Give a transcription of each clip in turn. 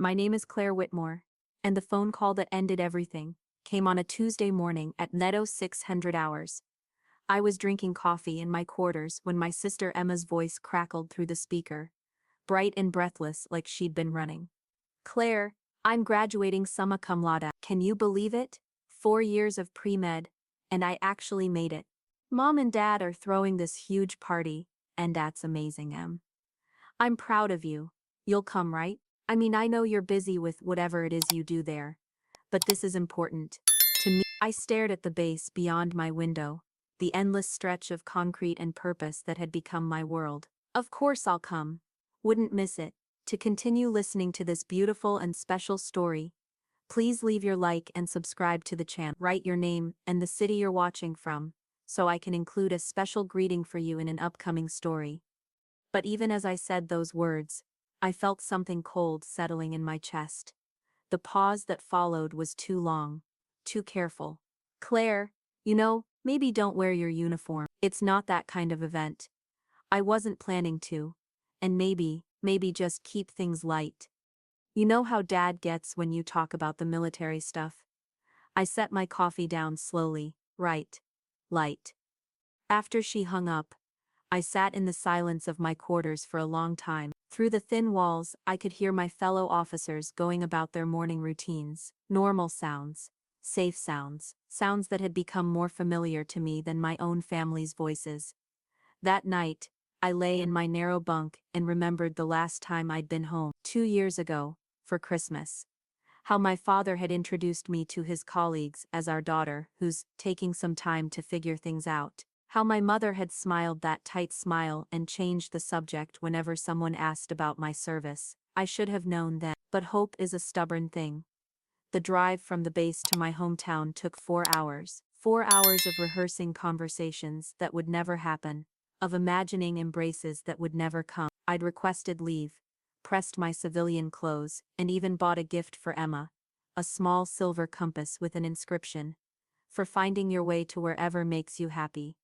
My name is Claire Whitmore, and the phone call that ended everything came on a Tuesday morning at Netto 600 hours. I was drinking coffee in my quarters when my sister Emma's voice crackled through the speaker, bright and breathless like she'd been running. Claire, I'm graduating summa cum laude. Can you believe it? 4 years of pre-med, and I actually made it. Mom and Dad are throwing this huge party, and that's amazing, Em. I'm proud of you. You'll come, right? I mean, I know you're busy with whatever it is you do there, but this is important. To me, I stared at the base beyond my window, the endless stretch of concrete and purpose that had become my world. Of course I'll come. Wouldn't miss it. To continue listening to this beautiful and special story, please leave your like and subscribe to the channel. Write your name and the city you're watching from, so I can include a special greeting for you in an upcoming story. But even as I said those words, I felt something cold settling in my chest. The pause that followed was too long, too careful. Claire, maybe don't wear your uniform. It's not that kind of event. I wasn't planning to. And maybe just keep things light. You know how Dad gets when you talk about the military stuff. I set my coffee down slowly, right. Light. After she hung up, I sat in the silence of my quarters for a long time. Through the thin walls, I could hear my fellow officers going about their morning routines. Normal sounds. Safe sounds. Sounds that had become more familiar to me than my own family's voices. That night, I lay in my narrow bunk and remembered the last time I'd been home, 2 years ago, for Christmas. How my father had introduced me to his colleagues as our daughter, who's taking some time to figure things out. How my mother had smiled that tight smile and changed the subject whenever someone asked about my service. I should have known then, but hope is a stubborn thing. The drive from the base to my hometown took 4 hours. 4 hours of rehearsing conversations that would never happen, of imagining embraces that would never come. I'd requested leave, pressed my civilian clothes, and even bought a gift for Emma, a small silver compass with an inscription, "For finding your way to wherever makes you happy."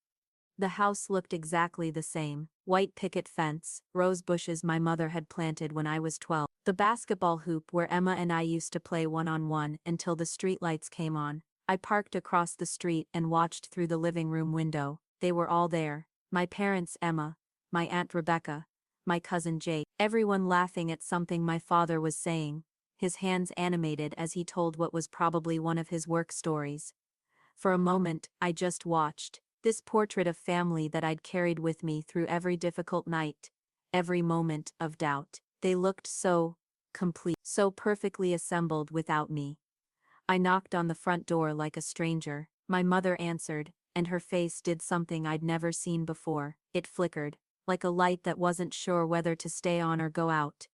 The house looked exactly the same: white picket fence, rose bushes my mother had planted when I was 12, the basketball hoop where Emma and I used to play one-on-one until the streetlights came on. I parked across the street and watched through the living room window. They were all there: my parents, Emma, my Aunt Rebecca, my cousin Jake, everyone laughing at something my father was saying, his hands animated as he told what was probably one of his work stories. For a moment, I just watched. This portrait of family that I'd carried with me through every difficult night, every moment of doubt. They looked so complete, so perfectly assembled without me. I knocked on the front door like a stranger. My mother answered, and her face did something I'd never seen before. It flickered, like a light that wasn't sure whether to stay on or go out.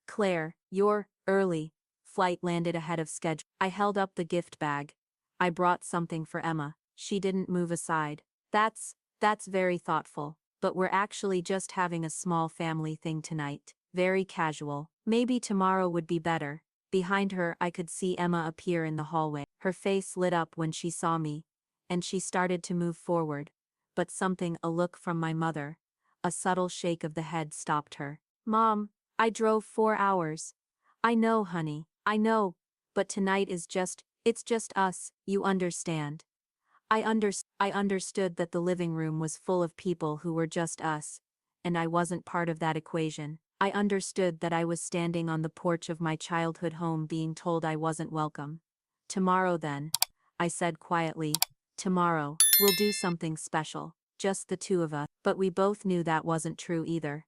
"Claire, you're early." Flight landed ahead of schedule. I held up the gift bag. "I brought something for Emma." She didn't move aside. That's very thoughtful, but we're actually just having a small family thing tonight. Very casual. Maybe tomorrow would be better." Behind her I could see Emma appear in the hallway. Her face lit up when she saw me, and she started to move forward, but a look from my mother, a subtle shake of the head stopped her. "Mom, I drove 4 hours. I know, honey, I know, but tonight it's just us, you understand." I understood that the living room was full of people who were just us, and I wasn't part of that equation. I understood that I was standing on the porch of my childhood home being told I wasn't welcome. "Tomorrow then," I said quietly. "Tomorrow, we'll do something special, just the two of us." But we both knew that wasn't true either.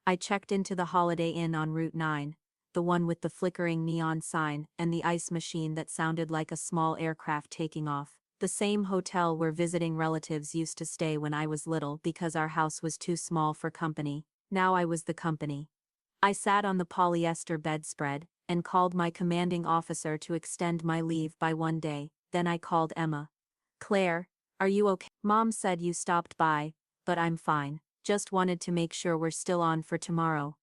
I checked into the Holiday Inn on Route 9, the one with the flickering neon sign and the ice machine that sounded like a small aircraft taking off. The same hotel where visiting relatives used to stay when I was little because our house was too small for company. Now I was the company. I sat on the polyester bedspread and called my commanding officer to extend my leave by 1 day. Then I called Emma. "Claire, are you okay? Mom said you stopped by, but I'm fine. Just wanted to make sure we're still on for tomorrow."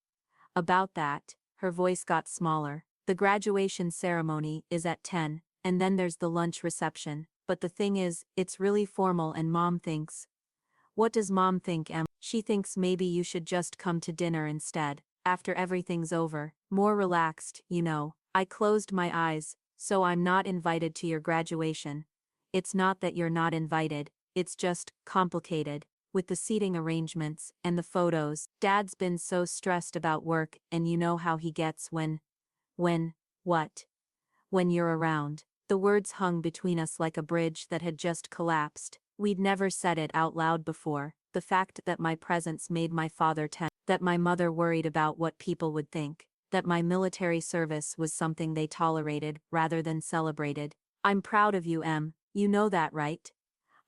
"About that," her voice got smaller. "The graduation ceremony is at 10, and then there's the lunch reception. But the thing is, it's really formal and Mom thinks." "What does Mom think, Em?" "She thinks maybe you should just come to dinner instead." after everything's over, more relaxed, you know. I closed my eyes. So I'm not invited to your graduation. It's not that you're not invited, it's just complicated. With the seating arrangements and the photos, Dad's been so stressed about work, and you know how he gets when, what? When you're around. The words hung between us like a bridge that had just collapsed. We'd never said it out loud before. The fact that my presence made my father tense, that my mother worried about what people would think, that my military service was something they tolerated rather than celebrated. I'm proud of you, Em. You know that, right?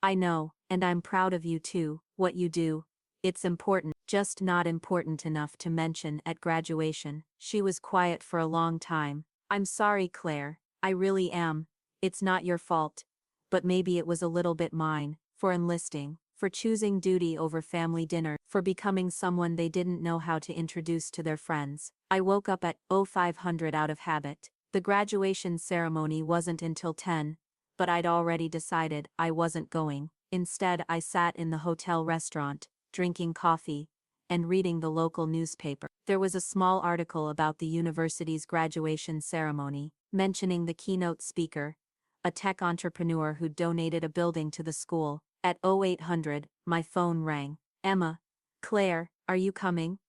I know, and I'm proud of you too, what you do. It's important, just not important enough to mention at graduation. She was quiet for a long time. I'm sorry, Claire. I really am. It's not your fault. But maybe it was a little bit mine, for enlisting, for choosing duty over family dinner, for becoming someone they didn't know how to introduce to their friends. I woke up at 0500 out of habit. The graduation ceremony wasn't until 10, but I'd already decided I wasn't going. Instead, I sat in the hotel restaurant, drinking coffee, and reading the local newspaper. There was a small article about the university's graduation ceremony, mentioning the keynote speaker, a tech entrepreneur who donated a building to the school. At 0800, my phone rang. Emma. Claire, are you coming?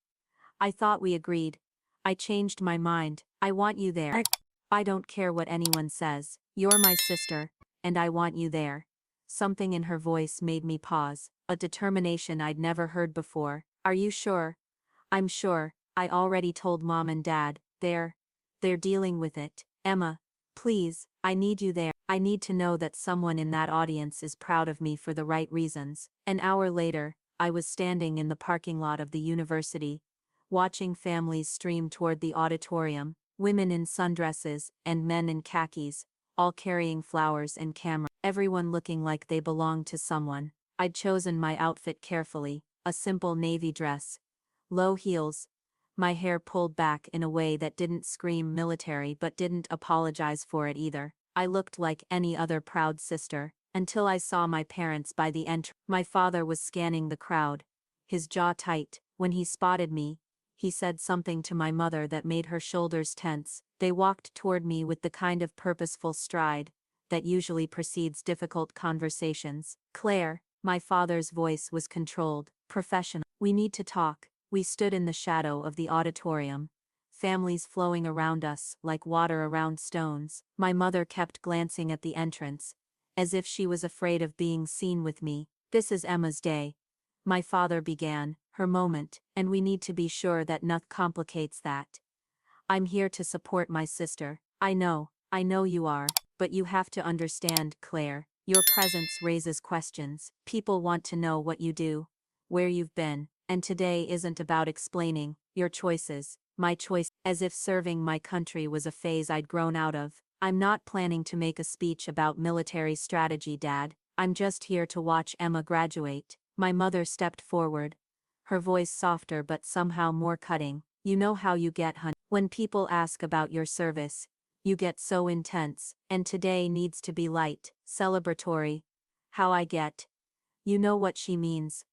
I thought we agreed. I changed my mind. I want you there. I don't care what anyone says. You're my sister, and I want you there. Something in her voice made me pause, a determination I'd never heard before. Are you sure? I'm sure. I already told Mom and Dad. They're dealing with it. Emma, please, I need you there. I need to know that someone in that audience is proud of me for the right reasons. An hour later, I was standing in the parking lot of the university, watching families stream toward the auditorium, women in sundresses and men in khakis, all carrying flowers and cameras, everyone looking like they belonged to someone. I'd chosen my outfit carefully, a simple navy dress, low heels, my hair pulled back in a way that didn't scream military but didn't apologize for it either. I looked like any other proud sister, until I saw my parents by the entrance. My father was scanning the crowd, his jaw tight. When he spotted me, he said something to my mother that made her shoulders tense. They walked toward me with the kind of purposeful stride that usually precedes difficult conversations. Claire, my father's voice was controlled, professional. We need to talk. We stood in the shadow of the auditorium, families flowing around us like water around stones. My mother kept glancing at the entrance, as if she was afraid of being seen with me. This is Emma's day, my father began, her moment, and we need to be sure that nothing complicates that. I'm here to support my sister. I know you are, but you have to understand, Claire. Your presence raises questions. People want to know what you do, where you've been, and today isn't about explaining your choices, my choice, as if serving my country was a phase I'd grown out of. I'm not planning to make a speech about military strategy, Dad. I'm just here to watch Emma graduate. My mother stepped forward, her voice softer but somehow more cutting. You know how you get, hun. When people ask about your service, you get so intense, and today needs to be light, celebratory. How I get. You know what she means.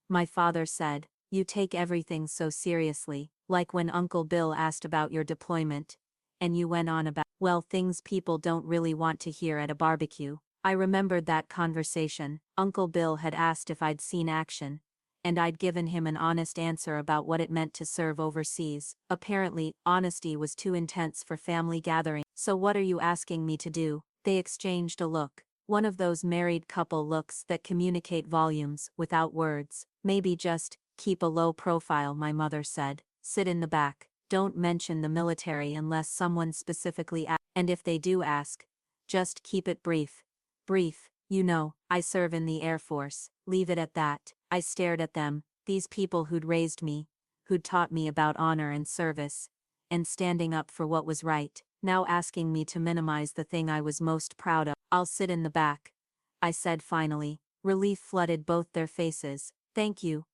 My father said, you take everything so seriously, like when Uncle Bill asked about your deployment, and you went on about, well, things people don't really want to hear at a barbecue. I remembered that conversation. Uncle Bill had asked if I'd seen action, and I'd given him an honest answer about what it meant to serve overseas. Apparently, honesty was too intense for family gatherings. So what are you asking me to do? They exchanged a look. One of those married couple looks that communicate volumes without words. Maybe just keep a low profile, my mother said. Sit in the back. Don't mention the military unless someone specifically asks. And if they do ask, just keep it brief. Brief, you know, I serve in the Air Force. Leave it at that. I stared at them, these people who'd raised me, who'd taught me about honor and service, and standing up for what was right, now asking me to minimize the thing I was most proud of. I'll sit in the back, I said finally. Relief flooded both their faces. Thank you,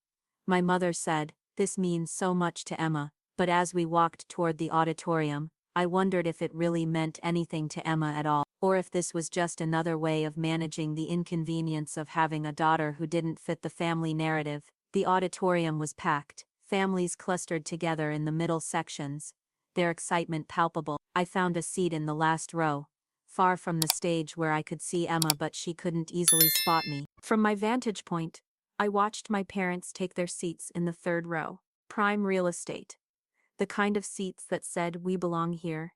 my mother said. This means so much to Emma. But as we walked toward the auditorium, I wondered if it really meant anything to Emma at all, or if this was just another way of managing the inconvenience of having a daughter who didn't fit the family narrative. The auditorium was packed, families clustered together in the middle sections, their excitement palpable. I found a seat in the last row, far from the stage where I could see Emma, but she couldn't easily spot me. From my vantage point, I watched my parents take their seats in the third row. Prime real estate. The kind of seats that said we belong here,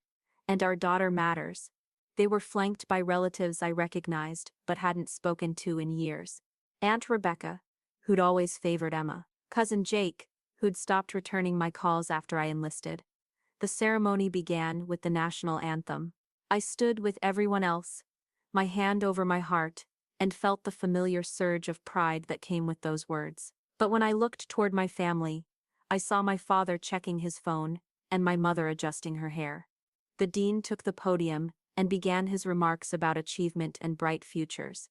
and our daughter matters. They were flanked by relatives I recognized but hadn't spoken to in years. Aunt Rebecca, who'd always favored Emma. Cousin Jake, who'd stopped returning my calls after I enlisted. The ceremony began with the national anthem. I stood with everyone else, my hand over my heart, and felt the familiar surge of pride that came with those words. But when I looked toward my family, I saw my father checking his phone and my mother adjusting her hair. The dean took the podium and began his remarks about achievement and bright futures.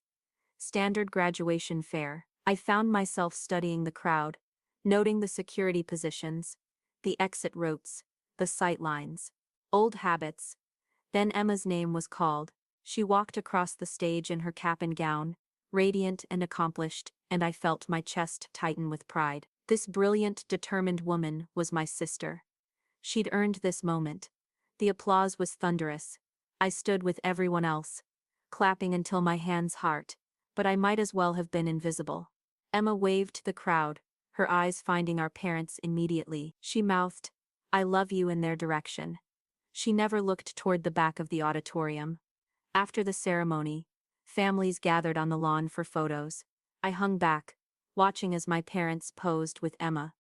Standard graduation fare. I found myself studying the crowd, noting the security positions, the exit routes, the sight lines. Old habits. Then Emma's name was called. She walked across the stage in her cap and gown, radiant and accomplished, and I felt my chest tighten with pride. This brilliant, determined woman was my sister. She'd earned this moment. The applause was thunderous. I stood with everyone else, clapping until my hands hurt, but I might as well have been invisible. Emma waved to the crowd, her eyes finding our parents immediately. She mouthed, "I love you," in their direction. She never looked toward the back of the auditorium. After the ceremony, families gathered on the lawn for photos. I hung back, watching as my parents posed with Emma,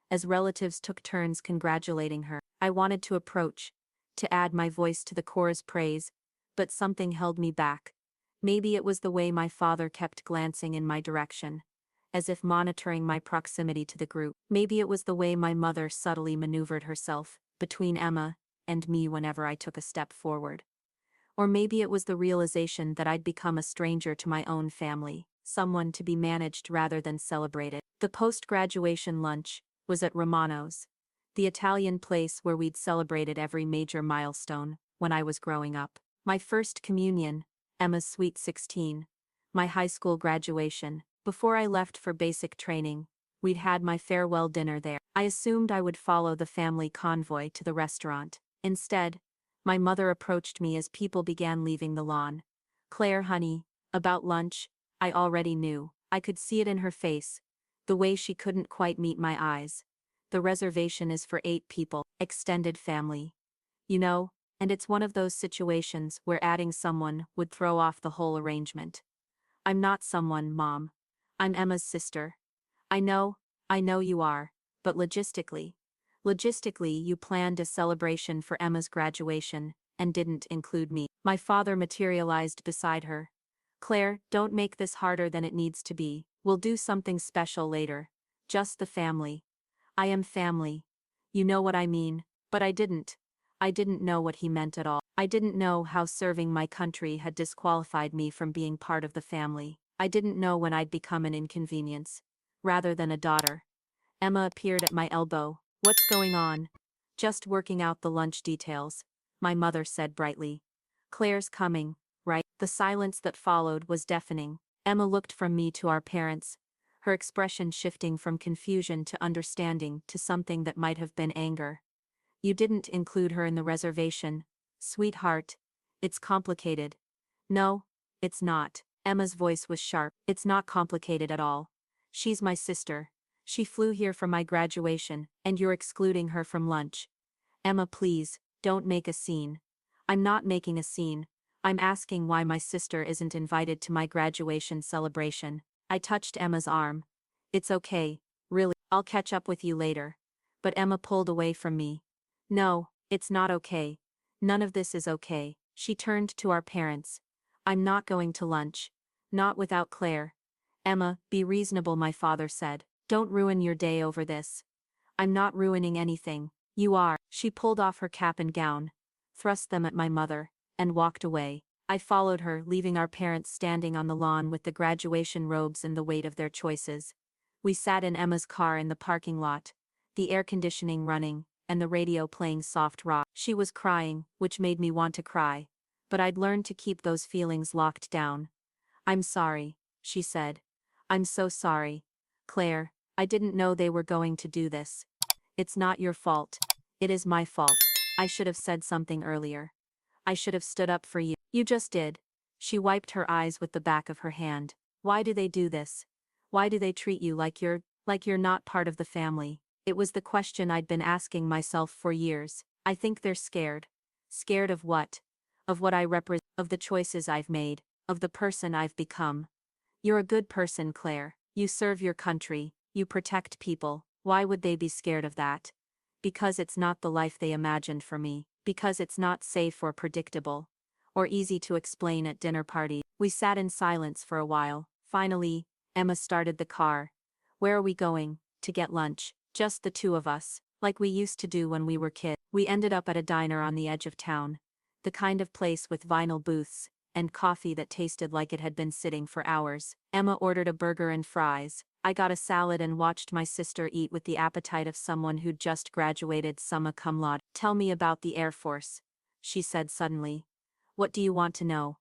as relatives took turns congratulating her. I wanted to approach, to add my voice to the chorus praise, but something held me back. Maybe it was the way my father kept glancing in my direction, as if monitoring my proximity to the group. Maybe it was the way my mother subtly maneuvered herself between Emma and me whenever I took a step forward. Or maybe it was the realization that I'd become a stranger to my own family, someone to be managed rather than celebrated. The post-graduation lunch was at Romano's, the Italian place where we'd celebrated every major milestone when I was growing up. My first communion, Emma's sweet 16, my high school graduation. Before I left for basic training, we'd had my farewell dinner there. I assumed I would follow the family convoy to the restaurant. Instead, my mother approached me as people began leaving the lawn. "Claire, honey, about lunch." I already knew. I could see it in her face, the way she couldn't quite meet my eyes. "The reservation is for 8 people, extended family. You know, and it's one of those situations where adding someone would throw off the whole arrangement." "I'm not someone, Mom. I'm Emma's sister." I know you are, but logistically, you planned a celebration for Emma's graduation and didn't include me." My father materialized beside her. "Claire, don't make this harder than it needs to be. We'll do something special later. Just the family." "I am family. You know what I mean." But I didn't know what he meant at all. I didn't know how serving my country had disqualified me from being part of the family. I didn't know when I'd become an inconvenience, rather than a daughter. Emma appeared at my elbow. "What's going on?" "Just working out the lunch details," my mother said brightly. "Claire's coming, right?" The silence that followed was deafening. Emma looked from me to our parents, her expression shifting from confusion to understanding to something that might have been anger. "You didn't include her in the reservation, sweetheart. It's complicated." "No, it's not." Emma's voice was sharp. "It's not complicated at all. She's my sister. She flew here for my graduation, and you're excluding her from lunch." "Emma, please, don't make a scene." "I'm not making a scene. I'm asking why my sister isn't invited to my graduation celebration." I touched Emma's arm. "It's okay, really. I'll catch up with you later." But Emma pulled away from me. "No, it's not okay. None of this is okay." She turned to our parents. "I'm not going to lunch. Not without Claire." "Emma, be reasonable," my father said. "Don't ruin your day over this." "I'm not ruining anything. You are." She pulled off her cap and gown, thrust them at my mother, and walked away. I followed her, leaving our parents standing on the lawn with the graduation robes and the weight of their choices. We sat in Emma's car in the parking lot, the air conditioning running, and the radio playing soft rock. She was crying, which made me want to cry, but I'd learned to keep those feelings locked down. "I'm sorry," she said. "I'm so sorry. Claire, I didn't know they were going to do this." It's not your fault. It is my fault. I should have said something earlier. I should have stood up for you. You just did. She wiped her eyes with the back of her hand. Why do they do this? Why do they treat you like you're not part of the family? It was the question I'd been asking myself for years. I think they're scared. Scared of what? Of what I represent, of the choices I've made, of the person I've become. You're a good person, Claire. You serve your country, you protect people. Why would they be scared of that? Because it's not the life they imagined for me, because it's not safe or predictable, or easy to explain at dinner parties. We sat in silence for a while. Finally, Emma started the car. Where are we going? To get lunch. Just the two of us, like we used to do when we were kids. We ended up at a diner on the edge of town. The kind of place with vinyl booths, and coffee that tasted like it had been sitting for hours. Emma ordered a burger and fries. I got a salad and watched my sister eat with the appetite of someone who'd just graduated summa cum laude. Tell me about the Air Force, she said suddenly. What do you want to know?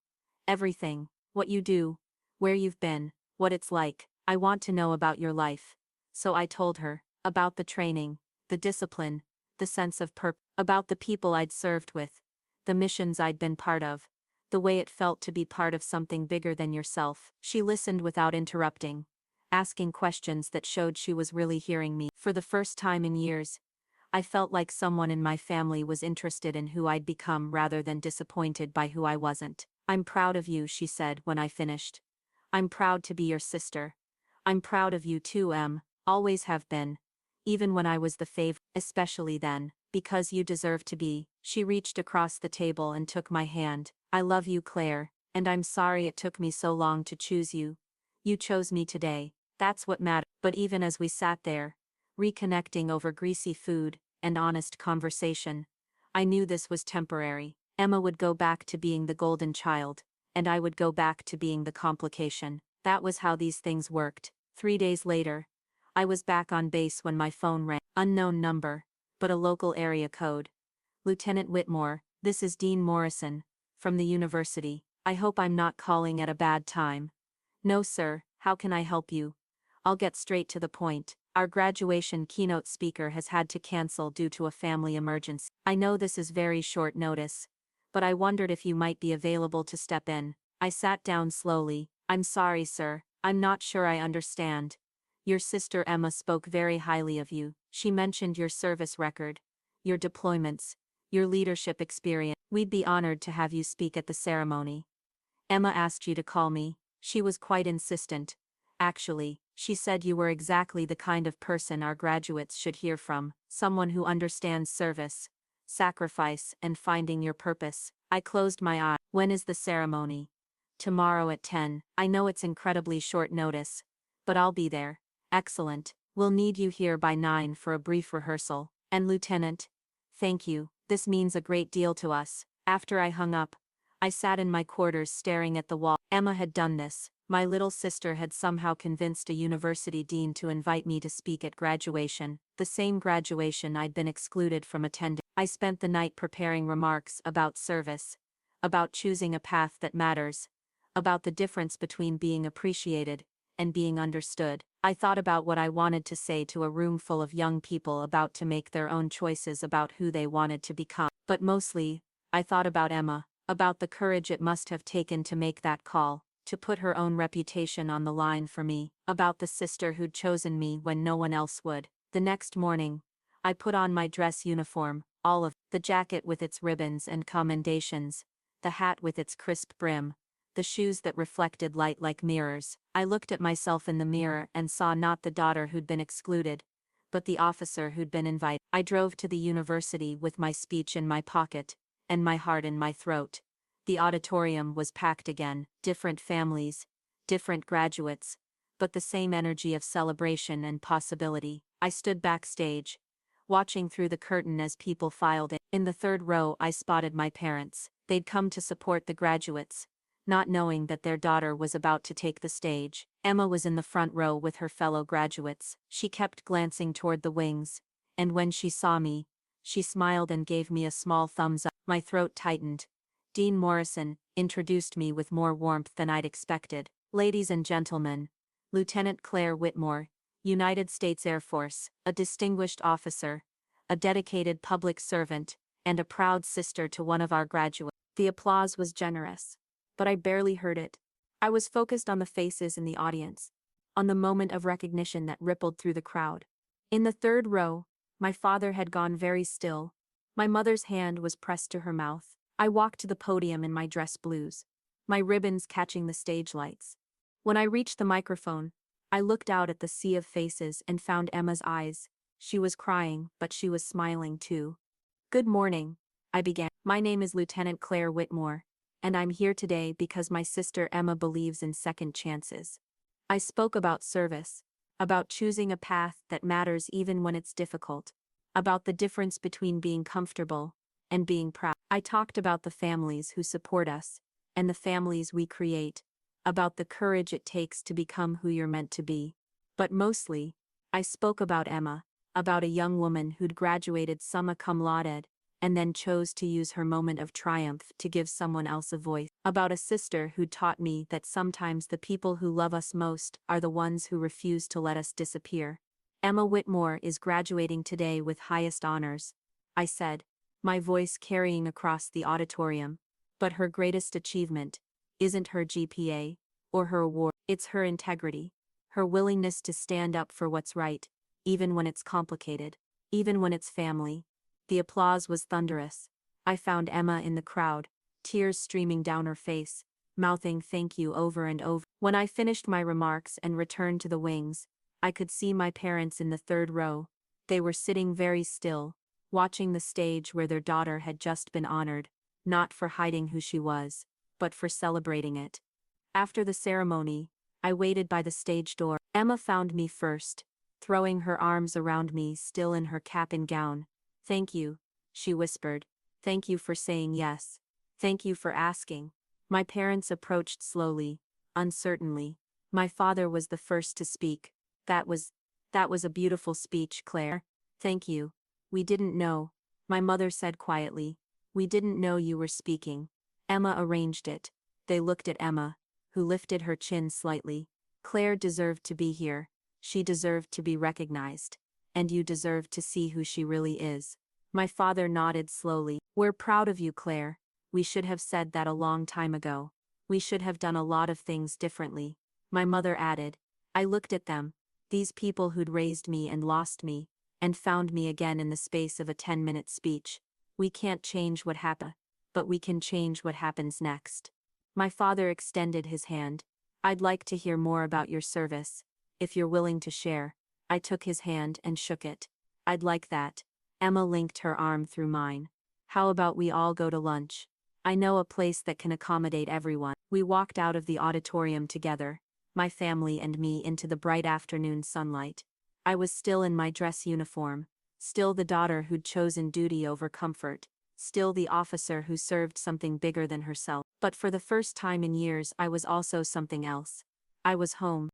Everything. What you do. Where you've been. What it's like. I want to know about your life. So I told her. About the training. The discipline. The sense of purpose. About the people I'd served with. The missions I'd been part of. The way it felt to be part of something bigger than yourself. She listened without interrupting, asking questions that showed she was really hearing me. For the first time in years, I felt like someone in my family was interested in who I'd become rather than disappointed by who I wasn't. I'm proud of you, she said when I finished. I'm proud to be your sister. I'm proud of you too, Em. Always have been. Even when I was the favorite, especially then, because you deserve to be. She reached across the table and took my hand. I love you, Claire, and I'm sorry it took me so long to choose you. You chose me today. That's what mattered. But even as we sat there, reconnecting over greasy food and honest conversation, I knew this was temporary. Emma would go back to being the golden child, and I would go back to being the complication. That was how these things worked. 3 days later, I was back on base when my phone rang. Unknown number, but a local area code. Lieutenant Whitmore, this is Dean Morrison, from the university. I hope I'm not calling at a bad time. No, sir, how can I help you? I'll get straight to the point. Our graduation keynote speaker has had to cancel due to a family emergency. I know this is very short notice, but I wondered if you might be available to step in. I sat down slowly. I'm sorry, sir. I'm not sure I understand. Your sister Emma spoke very highly of you. She mentioned your service record, your deployments, your leadership experience. We'd be honored to have you speak at the ceremony. Emma asked you to call me. She was quite insistent. Actually, she said you were exactly the kind of person our graduates should hear from, someone who understands service, sacrifice, and finding your purpose. I closed my eyes. When is the ceremony? Tomorrow at 10. I know it's incredibly short notice, but I'll be there. Excellent. We'll need you here by 9 for a brief rehearsal. And Lieutenant, thank you. This means a great deal to us. After I hung up, I sat in my quarters staring at the wall. Emma had done this. My little sister had somehow convinced a university dean to invite me to speak at graduation, the same graduation I'd been excluded from attending. I spent the night preparing remarks about service, about choosing a path that matters, about the difference between being appreciated and being understood. I thought about what I wanted to say to a room full of young people about to make their own choices about who they wanted to become. But mostly, I thought about Emma, about the courage it must have taken to make that call, to put her own reputation on the line for me, about the sister who'd chosen me when no one else would. The next morning, I put on my dress uniform, all of the jacket with its ribbons and commendations, the hat with its crisp brim, the shoes that reflected light like mirrors. I looked at myself in the mirror and saw not the daughter who'd been excluded, but the officer who'd been invited. I drove to the university with my speech in my pocket, and my heart in my throat. The auditorium was packed again, different families, different graduates, but the same energy of celebration and possibility. I stood backstage, watching through the curtain as people filed in. In the third row I spotted my parents. They'd come to support the graduates, not knowing that their daughter was about to take the stage. Emma was in the front row with her fellow graduates. She kept glancing toward the wings, and when she saw me, she smiled and gave me a small thumbs up. My throat tightened. Dean Morrison introduced me with more warmth than I'd expected. Ladies and gentlemen, Lieutenant Claire Whitmore, United States Air Force, a distinguished officer, a dedicated public servant, and a proud sister to one of our graduates. The applause was generous, but I barely heard it. I was focused on the faces in the audience, on the moment of recognition that rippled through the crowd. In the third row, my father had gone very still. My mother's hand was pressed to her mouth. I walked to the podium in my dress blues, my ribbons catching the stage lights. When I reached the microphone, I looked out at the sea of faces and found Emma's eyes. She was crying, but she was smiling too. Good morning, I began. My name is Lieutenant Claire Whitmore, and I'm here today because my sister Emma believes in second chances. I spoke about service, about choosing a path that matters even when it's difficult, about the difference between being comfortable and being proud. I talked about the families who support us, and the families we create, about the courage it takes to become who you're meant to be. But mostly, I spoke about Emma, about a young woman who'd graduated summa cum laude, and then chose to use her moment of triumph to give someone else a voice. About a sister who taught me that sometimes the people who love us most are the ones who refuse to let us disappear. Emma Whitmore is graduating today with highest honors, I said, my voice carrying across the auditorium. But her greatest achievement isn't her GPA or her award, it's her integrity, her willingness to stand up for what's right, even when it's complicated, even when it's family. The applause was thunderous. I found Emma in the crowd, tears streaming down her face, mouthing thank you over and over. When I finished my remarks and returned to the wings, I could see my parents in the third row. They were sitting very still, watching the stage where their daughter had just been honored, not for hiding who she was, but for celebrating it. After the ceremony, I waited by the stage door. Emma found me first, throwing her arms around me still in her cap and gown. Thank you, she whispered. Thank you for saying yes. Thank you for asking. My parents approached slowly, uncertainly. My father was the first to speak. That was a beautiful speech, Claire. Thank you. We didn't know, my mother said quietly. We didn't know you were speaking. Emma arranged it. They looked at Emma, who lifted her chin slightly. Claire deserved to be here. She deserved to be recognized. And you deserve to see who she really is. My father nodded slowly. We're proud of you, Claire. We should have said that a long time ago. We should have done a lot of things differently. My mother added. I looked at them, these people who'd raised me and lost me, and found me again in the space of a 10-minute speech. We can't change what happened, but we can change what happens next. My father extended his hand. I'd like to hear more about your service, if you're willing to share. I took his hand and shook it. I'd like that. Emma linked her arm through mine. How about we all go to lunch? I know a place that can accommodate everyone. We walked out of the auditorium together, my family and me, into the bright afternoon sunlight. I was still in my dress uniform, still the daughter who'd chosen duty over comfort, still the officer who served something bigger than herself. But for the first time in years I was also something else. I was home.